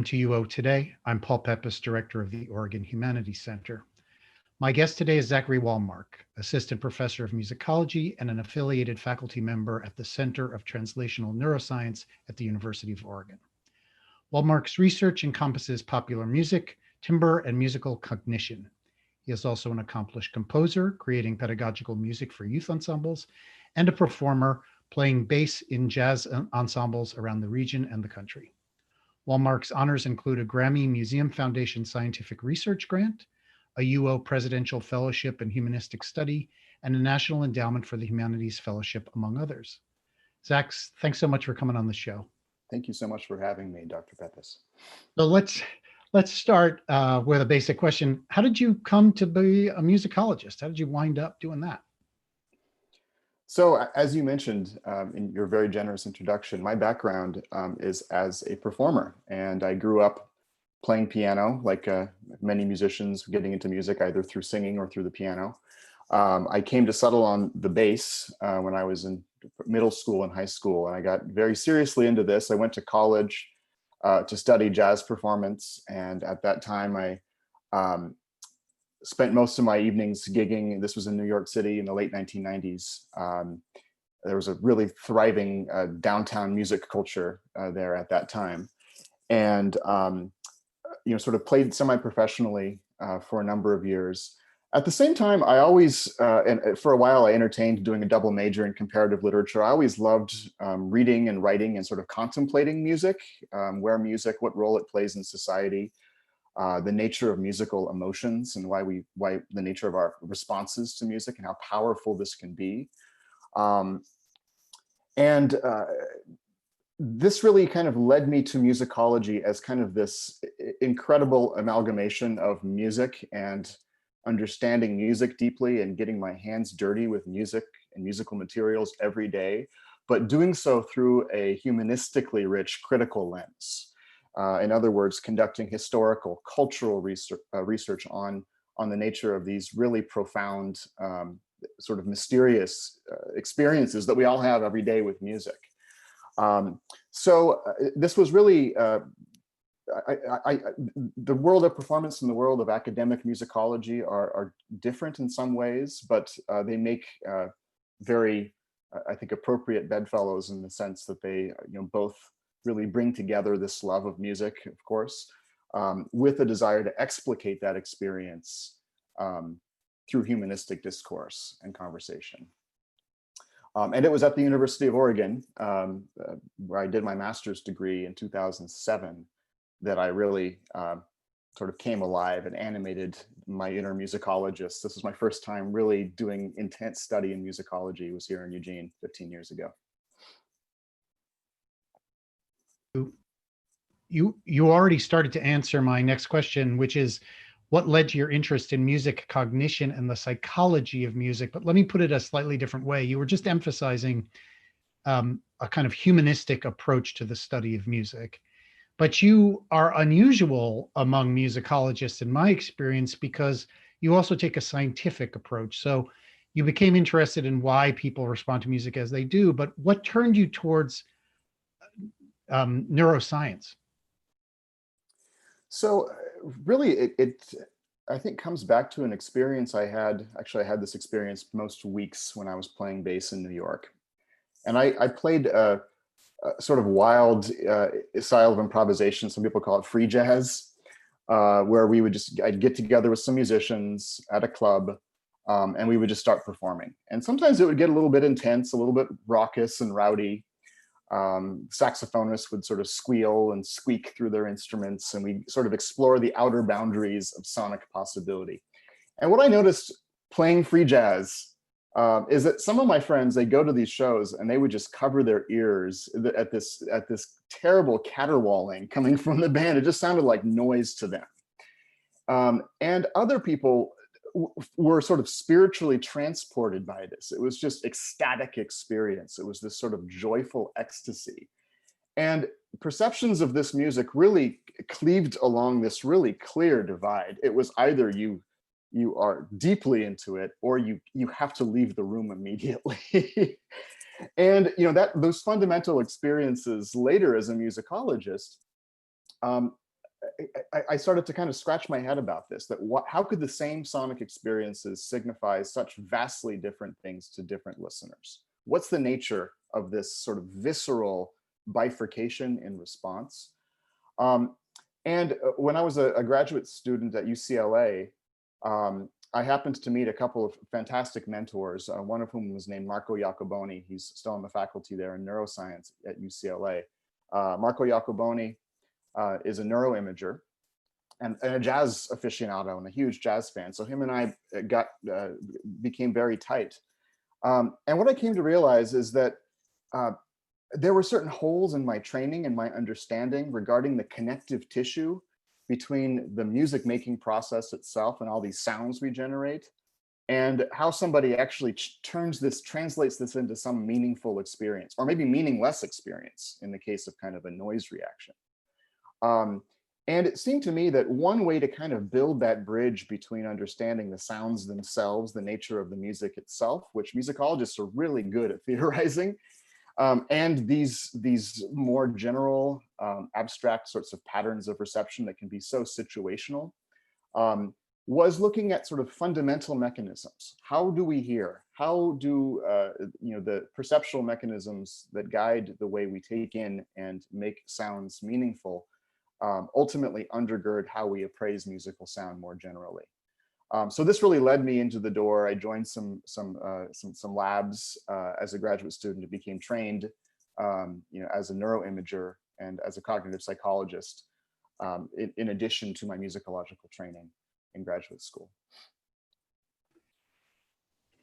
Welcome to UO Today. I'm Paul Pepis, Director of the Oregon Humanities Center. My guest today is Zachary Wallmark, Assistant Professor of Musicology and an affiliated faculty member at the Center of Translational Neuroscience at the University of Oregon. Wallmark's research encompasses popular music, timbre, and musical cognition. He is also an accomplished composer, creating pedagogical music for youth ensembles, and a performer, playing bass in jazz ensembles around the region and the country. Wallmark's honors include a Grammy Museum Foundation Scientific Research Grant, a UO Presidential Fellowship in Humanistic Study, and a National Endowment for the Humanities Fellowship, among others. Zach, thanks so much for coming on the show. Thank you so much for having me, Dr. Pepis. So let's start with a basic question. How did you come to be a musicologist? How did you wind up doing that? So as you mentioned in your very generous introduction, my background is as a performer, and I grew up playing piano, like many musicians getting into music, either through singing or through the piano. I came to settle on the bass when I was in middle school and high school, and I got very seriously into this. I went to college to study jazz performance, and at that time I spent most of my evenings gigging. This was in New York City in the late 1990s. There was a really thriving downtown music culture there at that time. And, sort of played semi-professionally for a number of years. At the same time, I always, and for a while, I entertained doing a double major in comparative literature. I always loved reading and writing and sort of contemplating music, what role it plays in society. The nature of musical emotions and why the nature of our responses to music and how powerful this can be. This really kind of led me to musicology as kind of this incredible amalgamation of music and understanding music deeply and getting my hands dirty with music and musical materials every day, but doing so through a humanistically rich critical lens. In other words, conducting historical, cultural research on the nature of these really profound, sort of mysterious experiences that we all have every day with music. This was really, the world of performance and the world of academic musicology are different in some ways, but they make very, I think, appropriate bedfellows in the sense that they, both really bring together this love of music, of course, with a desire to explicate that experience through humanistic discourse and conversation. And it was at the University of Oregon, where I did my master's degree in 2007, that I really sort of came alive and animated my inner musicologist. This was my first time really doing intense study in musicology. It was here in Eugene 15 years ago. You already started to answer my next question, which is what led to your interest in music cognition and the psychology of music? But let me put it a slightly different way. You were just emphasizing a kind of humanistic approach to the study of music, but you are unusual among musicologists in my experience because you also take a scientific approach. So you became interested in why people respond to music as they do, but what turned you towards neuroscience? So really, it I think comes back to an experience I had. Actually, I had this experience most weeks when I was playing bass in New York. And I played a sort of wild style of improvisation. Some people call it free jazz, where I'd get together with some musicians at a club, and we would just start performing. And sometimes it would get a little bit intense, a little bit raucous and rowdy. Saxophonists would sort of squeal and squeak through their instruments, and we sort of explore the outer boundaries of sonic possibility. And what I noticed playing free jazz is that some of my friends, they go to these shows and they would just cover their ears at this terrible caterwauling coming from the band. It just sounded like noise to them. And other people were sort of spiritually transported by this. It was just ecstatic experience. It was this sort of joyful ecstasy. And perceptions of this music really cleaved along this really clear divide. It was either you are deeply into it or you have to leave the room immediately. And those fundamental experiences later as a musicologist I started to kind of scratch my head about this, that how could the same sonic experiences signify such vastly different things to different listeners? What's the nature of this sort of visceral bifurcation in response? And when I was a graduate student at UCLA, I happened to meet a couple of fantastic mentors, one of whom was named Marco Iacoboni. He's still on the faculty there in neuroscience at UCLA. Marco Iacoboni is a neuroimager and a jazz aficionado and a huge jazz fan. So him and I became very tight. And what I came to realize is that there were certain holes in my training and my understanding regarding the connective tissue between the music making process itself and all these sounds we generate, and how somebody actually translates this into some meaningful experience, or maybe meaningless experience in the case of kind of a noise reaction. And it seemed to me that one way to kind of build that bridge between understanding the sounds themselves, the nature of the music itself, which musicologists are really good at theorizing, and these more general abstract sorts of patterns of reception that can be so situational, was looking at sort of fundamental mechanisms. How do we hear? How do the perceptual mechanisms that guide the way we take in and make sounds meaningful ultimately undergird how we appraise musical sound more generally? So this really led me into the door. I joined some labs as a graduate student and became trained, as a neuroimager and as a cognitive psychologist, in addition to my musicological training in graduate school.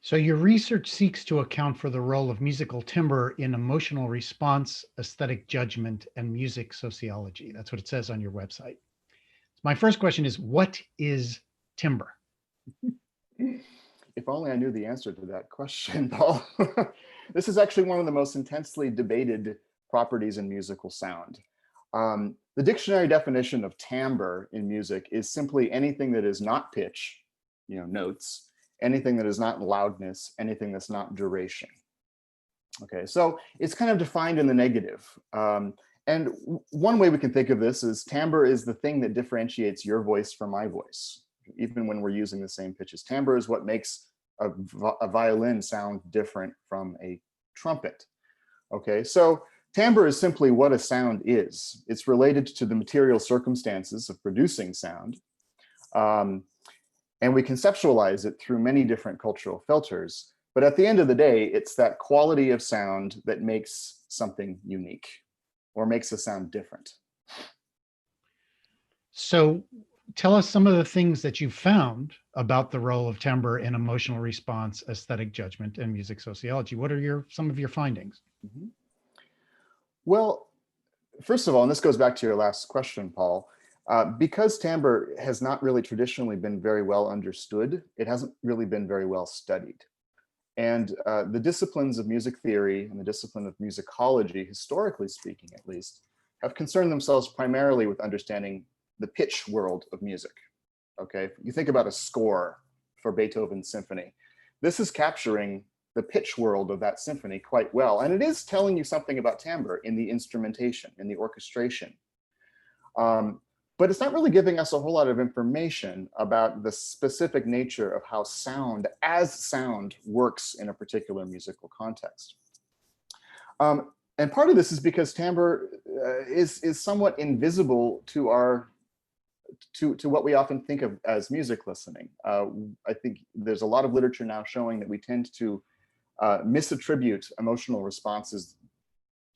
So your research seeks to account for the role of musical timbre in emotional response, aesthetic judgment, and music sociology. That's what it says on your website. My first question is, what is timbre? If only I knew the answer to that question, Paul. This is actually one of the most intensely debated properties in musical sound. The dictionary definition of timbre in music is simply anything that is not pitch, notes, anything that is not loudness, anything that's not duration. Okay, so it's kind of defined in the negative. And one way we can think of this is timbre is the thing that differentiates your voice from my voice, even when we're using the same pitches. Timbre is what makes a violin sound different from a trumpet. Okay, so timbre is simply what a sound is. It's related to the material circumstances of producing sound. And we conceptualize it through many different cultural filters. But at the end of the day, it's that quality of sound that makes something unique or makes a sound different. So tell us some of the things that you found about the role of timbre in emotional response, aesthetic judgment, and music sociology. What are some of your findings? Mm-hmm. Well, first of all, and this goes back to your last question, Paul, because timbre has not really traditionally been very well understood, it hasn't really been very well studied. And the disciplines of music theory and the discipline of musicology, historically speaking at least, have concerned themselves primarily with understanding the pitch world of music. Okay, you think about a score for Beethoven's symphony. This is capturing the pitch world of that symphony quite well. And it is telling you something about timbre in the instrumentation, in the orchestration. But it's not really giving us a whole lot of information about the specific nature of how sound as sound works in a particular musical context. And part of this is because timbre is somewhat invisible to what we often think of as music listening. I think there's a lot of literature now showing that we tend to misattribute emotional responses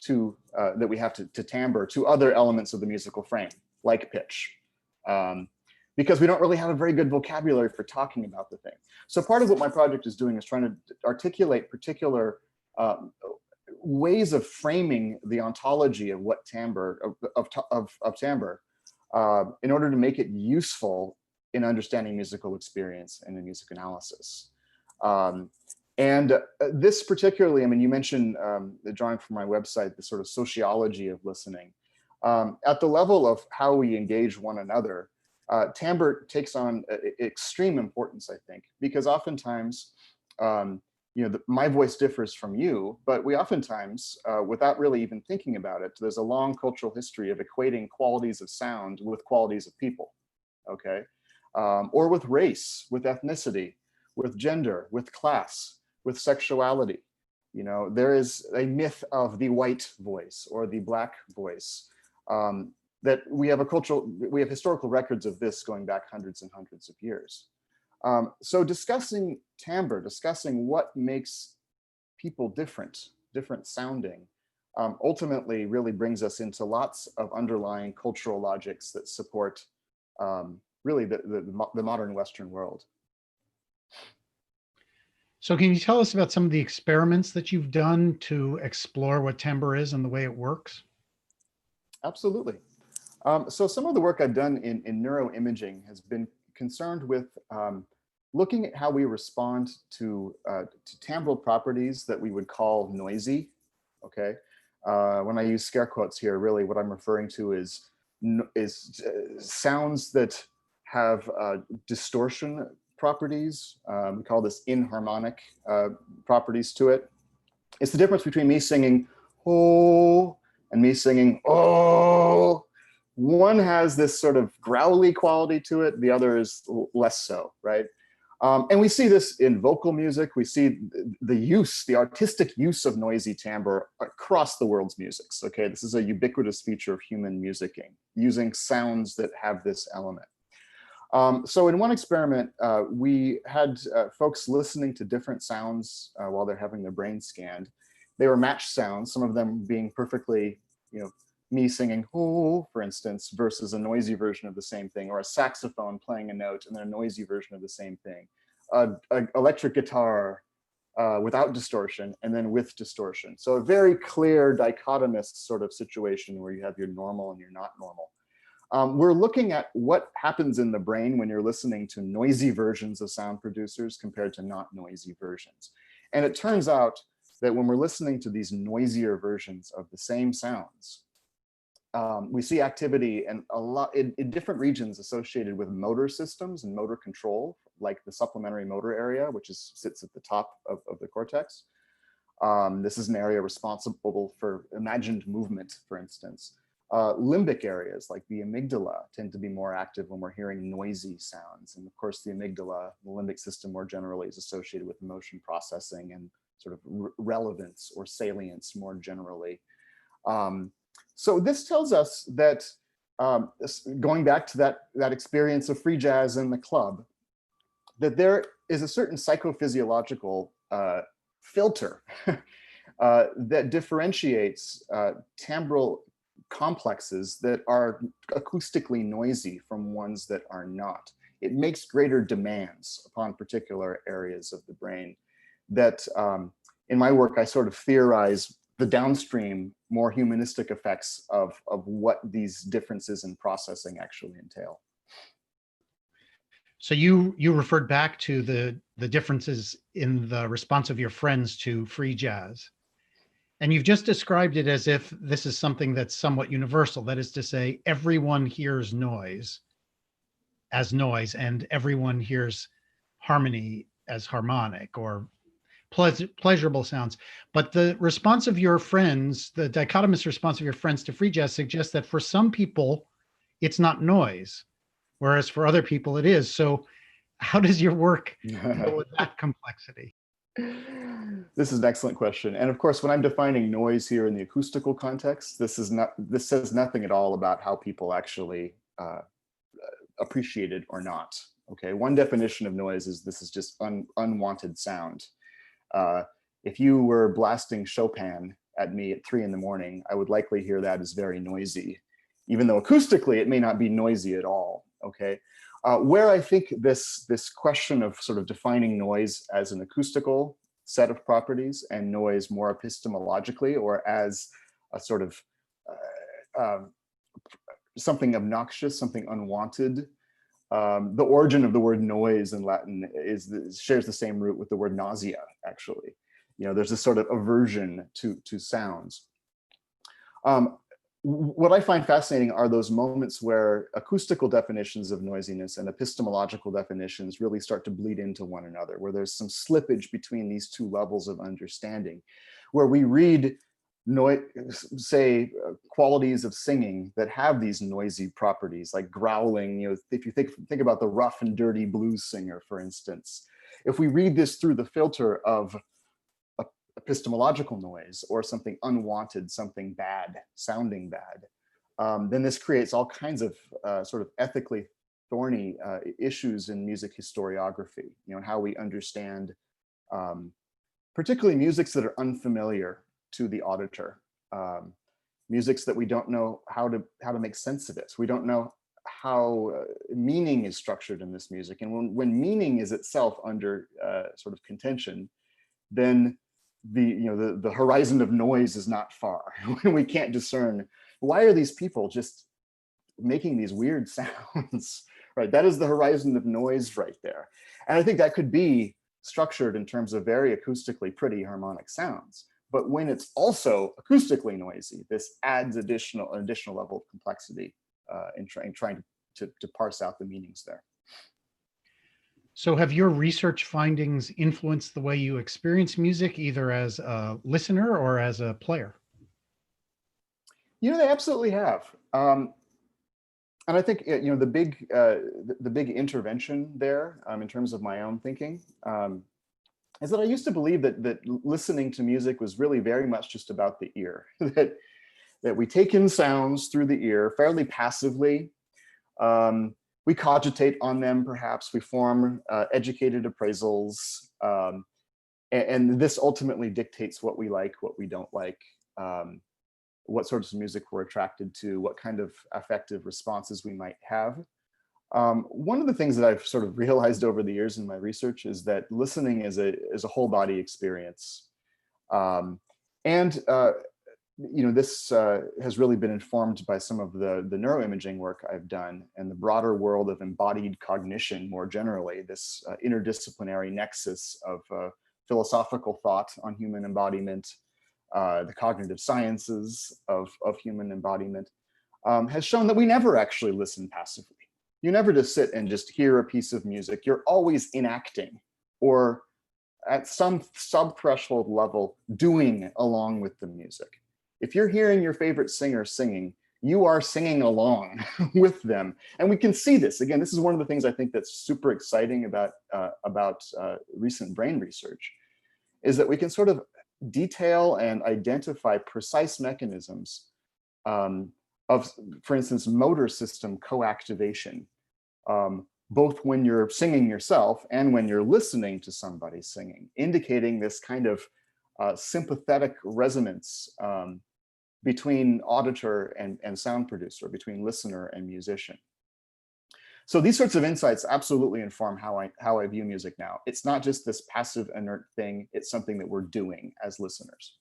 that we have to timbre to other elements of the musical frame, like pitch, because we don't really have a very good vocabulary for talking about the thing. So part of what my project is doing is trying to articulate particular ways of framing the ontology of what timbre, of timbre, in order to make it useful in understanding musical experience and in music analysis. And this particularly, I mean, you mentioned the drawing from my website, the sort of sociology of listening. At the level of how we engage one another, timbre takes on extreme importance, I think, because oftentimes my voice differs from you, but we oftentimes, without really even thinking about it, there's a long cultural history of equating qualities of sound with qualities of people, okay? Or with race, with ethnicity, with gender, with class, with sexuality. There is a myth of the white voice or the black voice, that we have historical records of this going back hundreds and hundreds of years. So discussing timbre, discussing what makes people different sounding, ultimately really brings us into lots of underlying cultural logics that support really the modern Western world. So can you tell us about some of the experiments that you've done to explore what timbre is and the way it works? Absolutely. So some of the work I've done in neuroimaging has been concerned with looking at how we respond to timbral properties that we would call noisy, okay? When I use scare quotes here, really what I'm referring to is sounds that have distortion properties. We call this inharmonic properties to it. It's the difference between me singing oh and me singing oh. One has this sort of growly quality to it, the other is less so, right? And we see this in vocal music. We see the artistic use of noisy timbre across the world's musics, okay? This is a ubiquitous feature of human musicking, using sounds that have this element. So in one experiment, we had folks listening to different sounds while they're having their brain scanned. They were matched sounds, some of them being perfectly, me singing "oh," for instance, versus a noisy version of the same thing, or a saxophone playing a note and then a noisy version of the same thing. An electric guitar without distortion and then with distortion. So a very clear dichotomous sort of situation where you have your normal and your not normal. We're looking at what happens in the brain when you're listening to noisy versions of sound producers compared to not noisy versions. And it turns out that when we're listening to these noisier versions of the same sounds, we see activity and a lot in different regions associated with motor systems and motor control, like the supplementary motor area, which sits at the top of the cortex. This is an area responsible for imagined movement, for instance. Limbic areas like the amygdala tend to be more active when we're hearing noisy sounds. And of course, the amygdala, the limbic system more generally, is associated with emotion processing and sort of relevance or salience more generally. So this tells us that, going back to that experience of free jazz in the club, that there is a certain psychophysiological filter that differentiates timbral complexes that are acoustically noisy from ones that are not. It makes greater demands upon particular areas of the brain that, in my work, I sort of theorize the downstream, more humanistic effects of what these differences in processing actually entail. So you referred back to the differences in the response of your friends to free jazz. And you've just described it as if this is something that's somewhat universal. That is to say, everyone hears noise as noise and everyone hears harmony as harmonic or pleasurable sounds. But the response of your friends, the dichotomous response of your friends to free jazz suggests that for some people, it's not noise, whereas for other people it is. So how does your work deal with that complexity? This is an excellent question. And of course, when I'm defining noise here in the acoustical context, this says nothing at all about how people actually appreciate it or not. Okay, one definition of noise is this is just unwanted sound. If you were blasting Chopin at me at 3 in the morning, I would likely hear that as very noisy, even though acoustically it may not be noisy at all, okay? Where I think this question of sort of defining noise as an acoustical set of properties and noise more epistemologically or as a sort of something obnoxious, something unwanted. The origin of the word noise in Latin shares the same root with the word nausea, actually. There's this sort of aversion to sounds. what I find fascinating are those moments where acoustical definitions of noisiness and epistemological definitions really start to bleed into one another, where there's some slippage between these two levels of understanding, where we read qualities of singing that have these noisy properties, like growling. If you think about the rough and dirty blues singer, for instance, if we read this through the filter of epistemological noise or something unwanted, something bad, sounding bad, then this creates all kinds of sort of ethically thorny issues in music historiography, and how we understand particularly musics that are unfamiliar to the auditor, musics that we don't know how to make sense of it. We don't know how meaning is structured in this music. And when meaning is itself under sort of contention, then the horizon of noise is not far. When we can't discern, why are these people just making these weird sounds, right? That is the horizon of noise right there. And I think that could be structured in terms of very acoustically pretty harmonic sounds. But when it's also acoustically noisy, this adds an additional level of complexity in trying to parse out the meanings there. So have your research findings influenced the way you experience music, either as a listener or as a player? They absolutely have. And I think the big intervention there in terms of my own thinking is that I used to believe that listening to music was really very much just about the ear, that we take in sounds through the ear fairly passively. We cogitate on them, perhaps. We form educated appraisals. And this ultimately dictates what we like, what we don't like, what sorts of music we're attracted to, what kind of affective responses we might have. One of the things that I've sort of realized over the years in my research is that listening is a whole body experience. This has really been informed by some of the neuroimaging work I've done and the broader world of embodied cognition more generally, this interdisciplinary nexus of philosophical thought on human embodiment, the cognitive sciences of human embodiment, has shown that we never actually listen passively. You never just sit and just hear a piece of music. You're always enacting, or at some sub-threshold level, doing along with the music. If you're hearing your favorite singer singing, you are singing along with them. And we can see this. Again, this is one of the things I think that's super exciting about recent brain research, is that we can sort of detail and identify precise mechanisms of, for instance, motor system co-activation, both when you're singing yourself and when you're listening to somebody singing, indicating this kind of sympathetic resonance between auditor and sound producer, between listener and musician. So these sorts of insights absolutely inform how I view music now. It's not just this passive, inert thing. It's something that we're doing as listeners.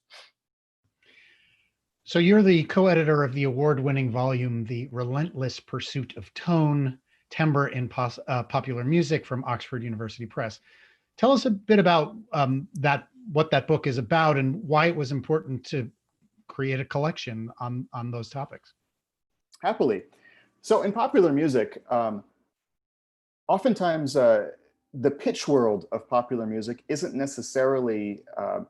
So you're the co-editor of the award-winning volume, The Relentless Pursuit of Tone, Timbre in Popular Music from Oxford University Press. Tell us a bit about what that book is about and why it was important to create a collection on those topics. Happily. So in popular music, oftentimes the pitch world of popular music isn't necessarily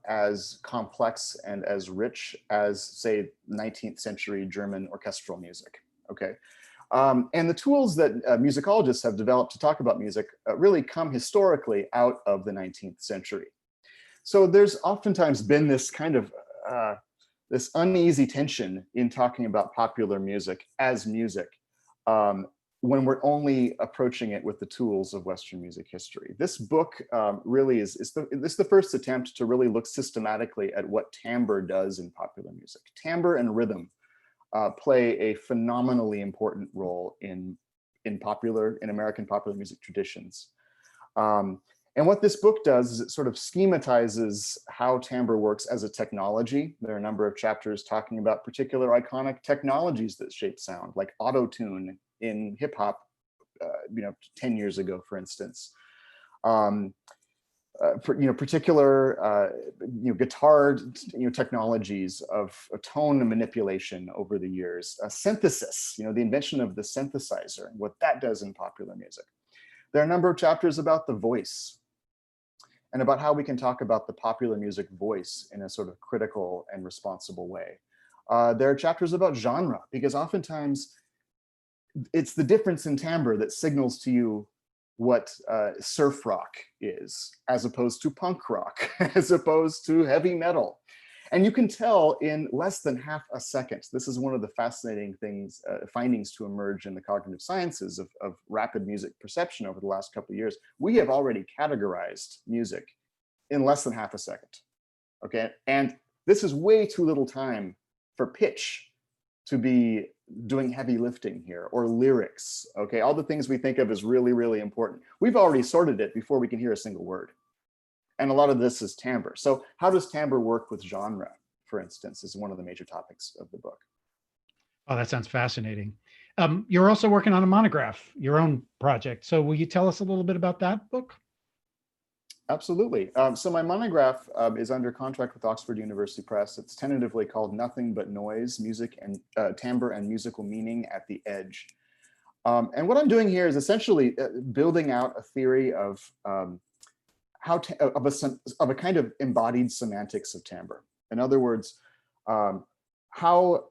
as complex and as rich as, say, 19th century German orchestral music, okay? And the tools that musicologists have developed to talk about music really come historically out of the 19th century. So there's oftentimes been this kind of this uneasy tension in talking about popular music as music when we're only approaching it with the tools of Western music history. This book really is the first attempt to really look systematically at what timbre does in popular music. Timbre and rhythm play a phenomenally important role in American popular music traditions. And what this book does is it sort of schematizes how timbre works as a technology. There are a number of chapters talking about particular iconic technologies that shape sound, like auto-tune in hip hop, 10 years ago, for instance. particular guitar technologies of tone manipulation over the years, synthesis, the invention of the synthesizer and what that does in popular music. There are a number of chapters about the voice and about how we can talk about the popular music voice in a sort of critical and responsible way. There are chapters about genre, because oftentimes it's the difference in timbre that signals to you what surf rock is, as opposed to punk rock, as opposed to heavy metal. And you can tell in less than half a second. This is one of the fascinating things, findings to emerge in the cognitive sciences of rapid music perception over the last couple of years. We have already categorized music in less than half a second, okay? And this is way too little time for pitch to be doing heavy lifting here, or lyrics, okay? All the things we think of as really, really important. We've already sorted it before we can hear a single word. And a lot of this is timbre. So how does timbre work with genre, for instance, is one of the major topics of the book. Oh, that sounds fascinating. You're also working on a monograph, your own project. So will you tell us a little bit about that book? Absolutely. So my monograph is under contract with Oxford University Press. It's tentatively called Nothing But Noise, Music and Timbre and Musical Meaning at the Edge. And what I'm doing here is essentially building out a theory of of a kind of embodied semantics of timbre. In other words, how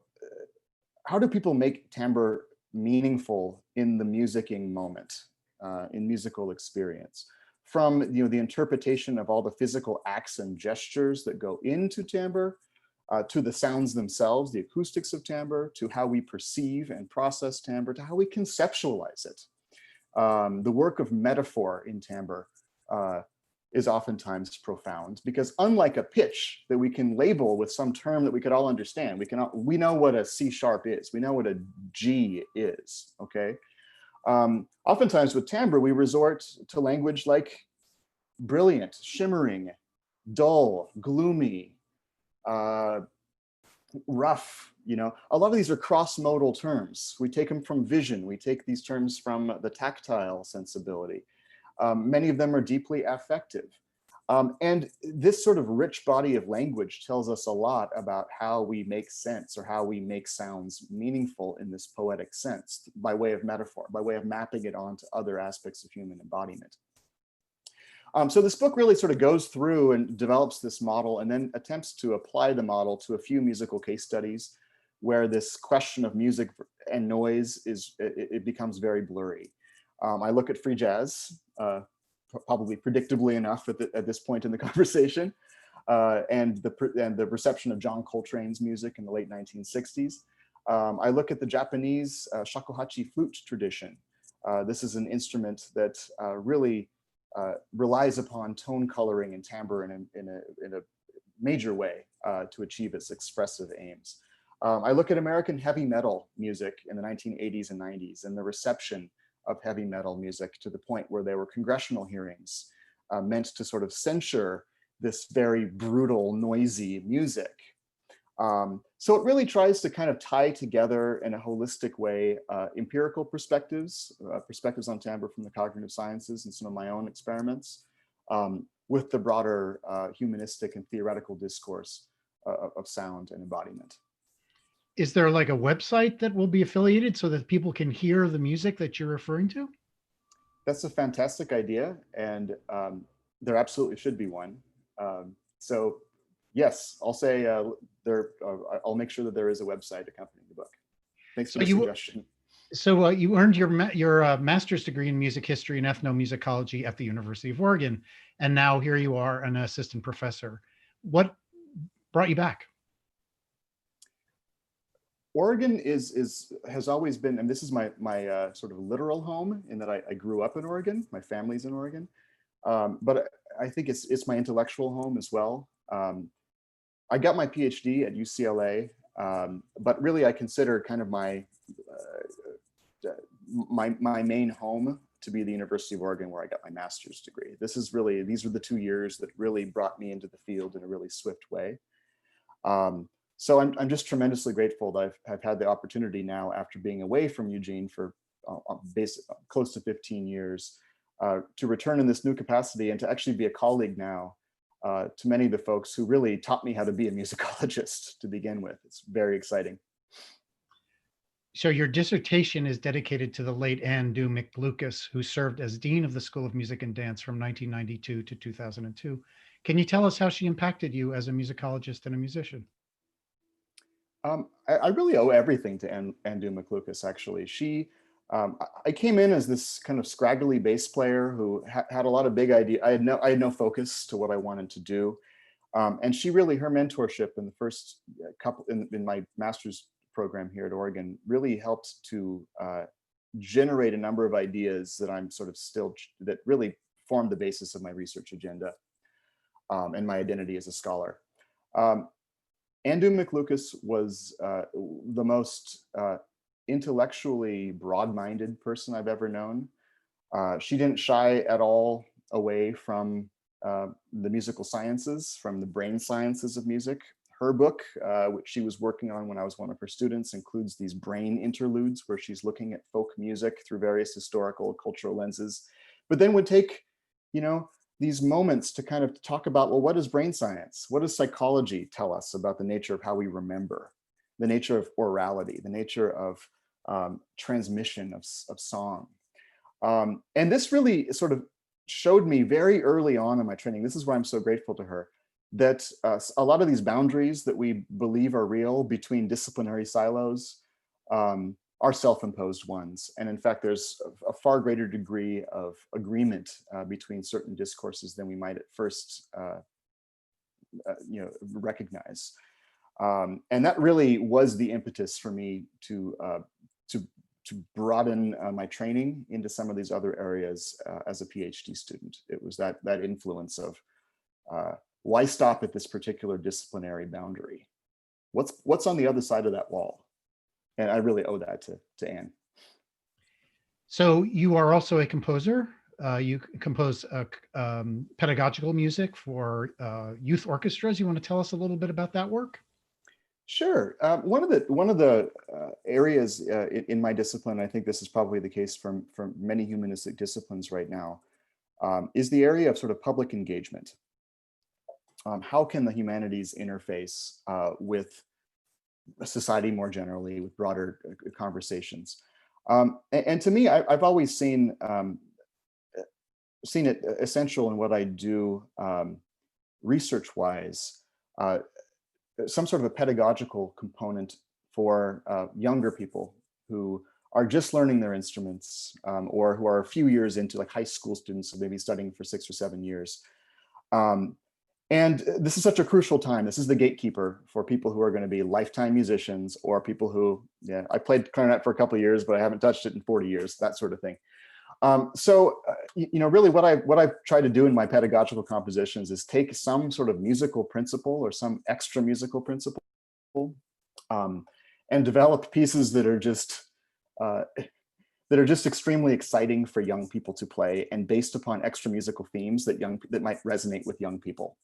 do people make timbre meaningful in the musicking moment, in musical experience? From the interpretation of all the physical acts and gestures that go into timbre, to the sounds themselves, the acoustics of timbre, to how we perceive and process timbre, to how we conceptualize it. The work of metaphor in timbre is oftentimes profound, because unlike a pitch that we can label with some term that we could all understand, we know what a C sharp is, we know what a G is, okay? Oftentimes with timbre, we resort to language like brilliant, shimmering, dull, gloomy, rough. A lot of these are cross-modal terms. We take them from vision. We take these terms from the tactile sensibility. Many of them are deeply affective. And this sort of rich body of language tells us a lot about how we make sense, or how we make sounds meaningful in this poetic sense, by way of metaphor, by way of mapping it onto other aspects of human embodiment. So this book really sort of goes through and develops this model, and then attempts to apply the model to a few musical case studies where this question of music and noise it becomes very blurry. I look at free jazz, probably predictably enough at this point in the conversation, and the reception of John Coltrane's music in the late 1960s. I look at the Japanese shakuhachi flute tradition. This is an instrument that really relies upon tone coloring and timbre in a major way to achieve its expressive aims. I look at American heavy metal music in the 1980s and 90s, and the reception of heavy metal music to the point where there were congressional hearings meant to sort of censure this very brutal, noisy music. So it really tries to kind of tie together in a holistic way empirical perspectives, perspectives on timbre from the cognitive sciences and some of my own experiments, with the broader humanistic and theoretical discourse of sound and embodiment. Is there like a website that will be affiliated so that people can hear the music that you're referring to? That's a fantastic idea, and there absolutely should be one. So yes, I'll say I'll make sure that there is a website accompanying the book. Thanks for the suggestion. So you earned your master's degree in music history and ethnomusicology at the University of Oregon, and now here you are, an assistant professor. What brought you back? Oregon has always been, and this is my sort of literal home, in that I grew up in Oregon. My family's in Oregon, but I think it's my intellectual home as well. I got my PhD at UCLA, but really I consider kind of my main home to be the University of Oregon, where I got my master's degree. These were the 2 years that really brought me into the field in a really swift way. So I'm just tremendously grateful that I've had the opportunity now, after being away from Eugene for close to 15 years, to return in this new capacity and to actually be a colleague now to many of the folks who really taught me how to be a musicologist to begin with. It's very exciting. So your dissertation is dedicated to the late Ann Dobbins, who served as Dean of the School of Music and Dance from 1992 to 2002. Can you tell us how she impacted you as a musicologist and a musician? I really owe everything to Ann Dobbins, actually. I came in as this kind of scraggly bass player who had a lot of big ideas. I had no focus to what I wanted to do. And she really, her mentorship in the first couple, in my master's program here at Oregon, really helped to generate a number of ideas that I'm sort of still, that really formed the basis of my research agenda and my identity as a scholar. Ann Dobbins was the most intellectually broad-minded person I've ever known. She didn't shy at all away from the musical sciences, from the brain sciences of music. Her book, which she was working on when I was one of her students, includes these brain interludes where she's looking at folk music through various historical, cultural lenses, but then would take, these moments to kind of talk about, well, what is brain science? What does psychology tell us about the nature of how we remember, the nature of orality, the nature of transmission of song? And this really sort of showed me very early on in my training, this is why I'm so grateful to her, that a lot of these boundaries that we believe are real between disciplinary silos are self-imposed ones. And in fact, there's a far greater degree of agreement between certain discourses than we might at first recognize. And that really was the impetus for me to broaden my training into some of these other areas as a PhD student. It was that influence of why stop at this particular disciplinary boundary? What's on the other side of that wall? And I really owe that to Ann. So you are also a composer. You compose pedagogical music for youth orchestras. You want to tell us a little bit about that work? Sure. One of the areas in my discipline, I think this is probably the case for many humanistic disciplines right now, is the area of sort of public engagement. How can the humanities interface with society more generally, with broader conversations? And to me, I've always seen it essential in what I do research-wise, some sort of a pedagogical component for younger people who are just learning their instruments or who are a few years into, like, high school students, so maybe studying for 6 or 7 years. And this is such a crucial time. This is the gatekeeper for people who are going to be lifetime musicians, or people who, I played clarinet for a couple of years, but I haven't touched it in 40 years, that sort of thing. Really what I've tried to do in my pedagogical compositions is take some sort of musical principle or some extra musical principle and develop pieces that are just extremely exciting for young people to play, and based upon extra musical themes that might resonate with young people.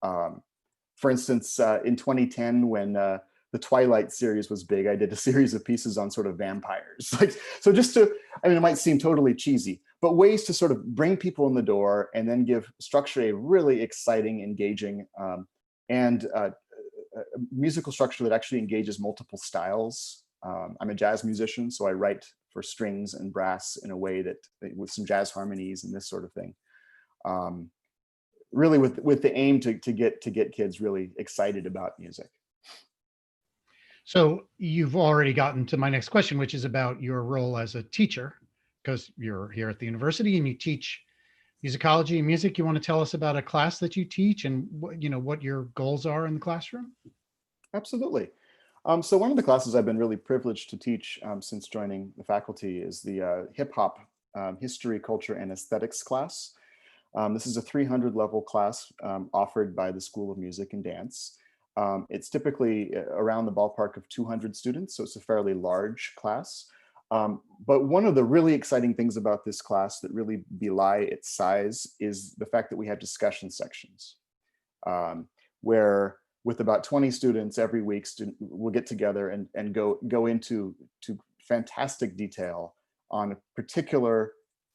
For instance, in 2010, when the Twilight series was big, I did a series of pieces on sort of vampires. So just to, it might seem totally cheesy, but ways to sort of bring people in the door and then structure a really exciting, engaging, and musical structure that actually engages multiple styles. I'm a jazz musician, so I write for strings and brass in a way that, with some jazz harmonies and this sort of thing. Really with the aim to get kids really excited about music. So you've already gotten to my next question, which is about your role as a teacher, because you're here at the university and you teach musicology and music. You want to tell us about a class that you teach and what your goals are in the classroom? Absolutely. So one of the classes I've been really privileged to teach since joining the faculty is the hip hop history, culture, and aesthetics class. This is a 300 level class offered by the School of Music and Dance. It's typically around the ballpark of 200 students, so it's a fairly large class. But one of the really exciting things about this class that really belie its size is the fact that we have discussion sections, where with about 20 students every week, we'll get together and go into fantastic detail on a particular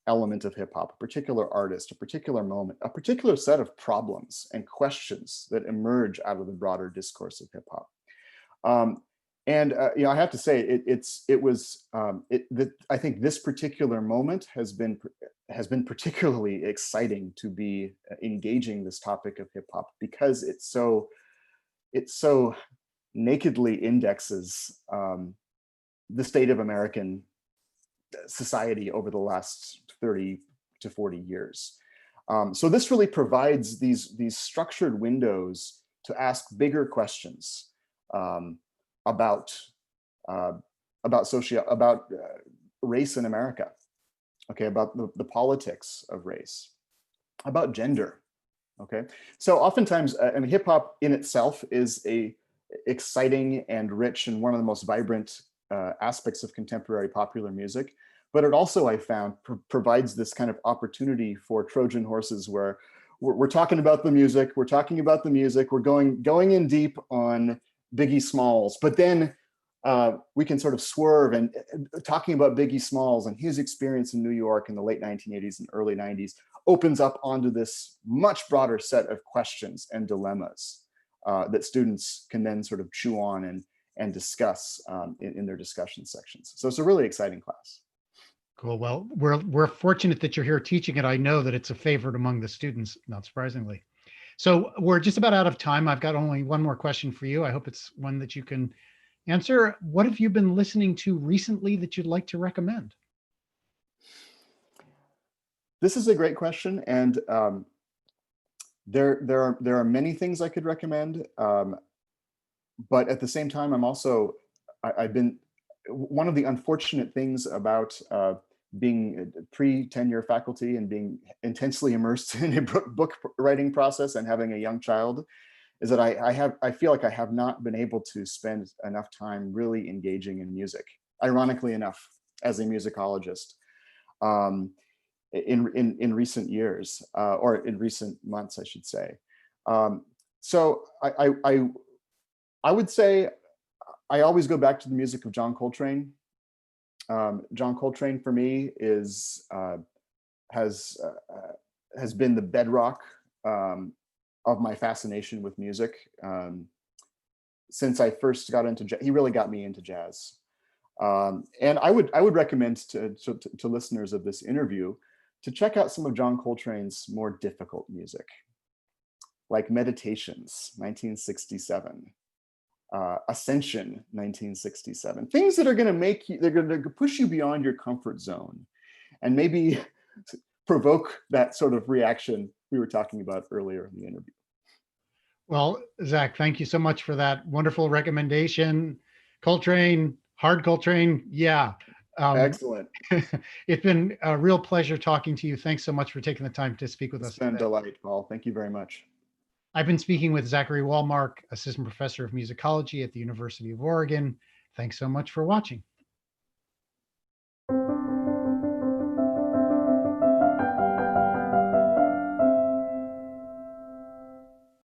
element of hip hop, a particular artist, a particular moment, a particular set of problems and questions that emerge out of the broader discourse of hip hop. I have to say, I think this particular moment has been particularly exciting to be engaging this topic of hip hop, because it so nakedly indexes the state of American society over the last 30 to 40 years. So this really provides these structured windows to ask bigger questions about race in America, okay, about the politics of race, about gender, okay. So oftentimes, hip hop in itself is a exciting and rich and one of the most vibrant aspects of contemporary popular music. But it also, I found, provides this kind of opportunity for Trojan horses, where we're talking about the music, we're going in deep on Biggie Smalls, but then we can sort of swerve and talking about Biggie Smalls and his experience in New York in the late 1980s and early 90s opens up onto this much broader set of questions and dilemmas that students can then sort of chew on and discuss in their discussion sections. So it's a really exciting class. Cool. Well, we're fortunate that you're here teaching it. I know that it's a favorite among the students, not surprisingly. So we're just about out of time. I've got only one more question for you. I hope it's one that you can answer. What have you been listening to recently that you'd like to recommend? This is a great question, and there are many things I could recommend, but at the same time, I've been, one of the unfortunate things about being pre-tenure faculty and being intensely immersed in a book writing process and having a young child is that I feel like I have not been able to spend enough time really engaging in music, ironically enough, as a musicologist in recent years, or in recent months, I should say. So I would say I always go back to the music of John Coltrane. John Coltrane for me has been the bedrock of my fascination with music since I first got into jazz. He really got me into jazz, and I would recommend to listeners of this interview to check out some of John Coltrane's more difficult music, like Meditations, 1967. Ascension, 1967. Things that are going to they're going to push you beyond your comfort zone and maybe provoke that sort of reaction we were talking about earlier in the interview. Well, Zach, thank you so much for that wonderful recommendation. Coltrane, hard Coltrane, yeah. Excellent. It's been a real pleasure talking to you. Thanks so much for taking the time to speak with us. It's been a delight, Paul. Thank you very much. I've been speaking with Zachary Wallmark, Assistant Professor of Musicology at the University of Oregon. Thanks so much for watching.